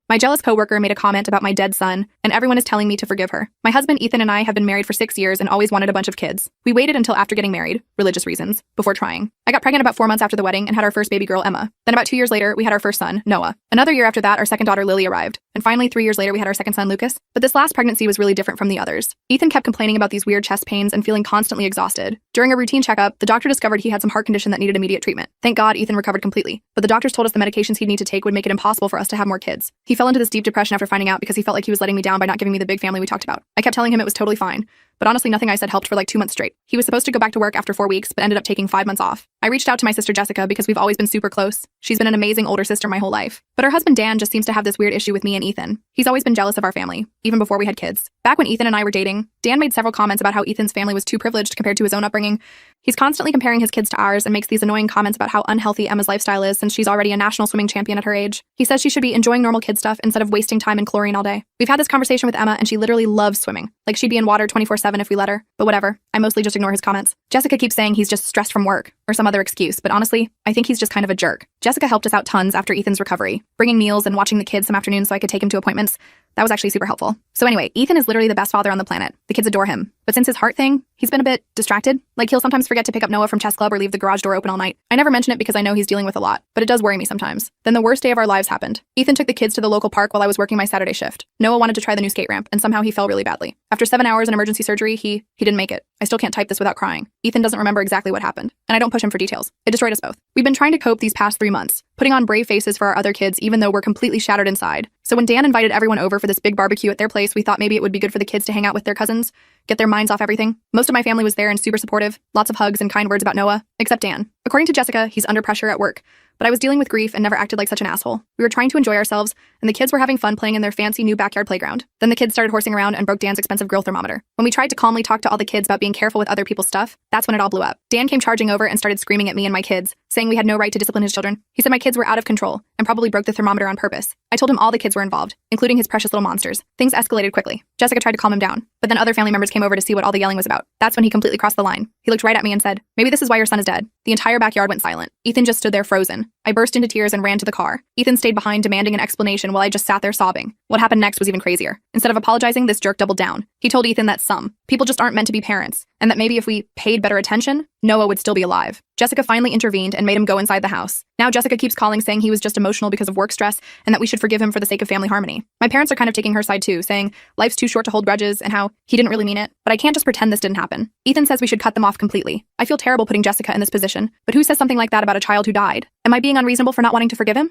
My jealous coworker made a comment about my dead son, and everyone is telling me to forgive her. My husband Ethan and I have been married for 6 years and always wanted a bunch of kids. We waited until after getting married, religious reasons, before trying. I got pregnant about 4 months after the wedding and had our first baby girl, Emma. Then about 2 years later, we had our first son, Noah. Another year after that, our second daughter, Lily, arrived. And finally, 3 years later, we had our second son, Lucas. But this last pregnancy was really different from the others. Ethan kept complaining about these weird chest pains and feeling constantly exhausted. During a routine checkup, the doctor discovered he had some heart condition that needed immediate treatment. Thank God, Ethan recovered completely. But the doctors told us the medications he'd need to take would make it impossible for us to have more kids. He fell into this deep depression after finding out because he felt like he was letting me down by not giving me the big family we talked about. I kept telling him it was totally fine, but honestly nothing I said helped for like 2 months straight. He was supposed to go back to work after 4 weeks, but ended up taking 5 months off. I reached out to my sister Jessica because we've always been super close. She's been an amazing older sister my whole life. But her husband Dan just seems to have this weird issue with me and Ethan. He's always been jealous of our family, even before we had kids. Back when Ethan and I were dating, Dan made several comments about how Ethan's family was too privileged compared to his own upbringing. He's constantly comparing his kids to ours and makes these annoying comments about how unhealthy Emma's lifestyle is since she's already a national swimming champion at her age. He says she should be enjoying normal kid stuff instead of wasting time in chlorine all day. We've had this conversation with Emma and she literally loves swimming. Like she'd be in water 24/7 if we let her. But whatever, I mostly just ignore his comments. Jessica keeps saying he's just stressed from work or some other excuse, but honestly, I think he's just kind of a jerk. Jessica helped us out tons after Ethan's recovery, bringing meals and watching the kids some afternoons so I could take him to appointments. That was actually super helpful. So anyway, Ethan is literally the best father on the planet. The kids adore him. But since his heart thing, he's been a bit distracted. Like he'll sometimes forget to pick up Noah from chess club or leave the garage door open all night. I never mention it because I know he's dealing with a lot, but it does worry me sometimes. Then the worst day of our lives happened. Ethan took the kids to the local park while I was working my Saturday shift. Noah wanted to try the new skate ramp and somehow he fell really badly. After 7 hours in emergency surgery, he didn't make it. I still can't type this without crying. Ethan doesn't remember exactly what happened, and I don't push him for details. It destroyed us both. We've been trying to cope these past 3 months, putting on brave faces for our other kids even though we're completely shattered inside. So when Dan invited everyone over for this big barbecue at their place, we thought maybe it would be good for the kids to hang out with their cousins, get their minds off everything. Most of my family was there and super supportive, lots of hugs and kind words about Noah, except Dan. According to Jessica, he's under pressure at work. But I was dealing with grief and never acted like such an asshole. We were trying to enjoy ourselves, and the kids were having fun playing in their fancy new backyard playground. Then the kids started horsing around and broke Dan's expensive grill thermometer. When we tried to calmly talk to all the kids about being careful with other people's stuff, that's when it all blew up. Dan came charging over and started screaming at me and my kids, saying we had no right to discipline his children. He said my kids were out of control and probably broke the thermometer on purpose. I told him all the kids were involved, including his precious little monsters. Things escalated quickly. Jessica tried to calm him down, but then other family members came over to see what all the yelling was about. That's when he completely crossed the line. He looked right at me and said, "Maybe this is why your son is dead." The entire backyard went silent. Ethan just stood there frozen. I burst into tears and ran to the car. Ethan stayed behind demanding an explanation while I just sat there sobbing. What happened next was even crazier. Instead of apologizing, this jerk doubled down. He told Ethan that some people just aren't meant to be parents, and that maybe if we paid better attention, Noah would still be alive. Jessica finally intervened and made him go inside the house. Now Jessica keeps calling saying he was just emotional because of work stress and that we should forgive him for the sake of family harmony. My parents are kind of taking her side too, saying life's too short to hold grudges and how he didn't really mean it. But I can't just pretend this didn't happen. Ethan says we should cut them off completely. I feel terrible putting Jessica in this position, but who says something like that about a child who died? Am I being unreasonable for not wanting to forgive him?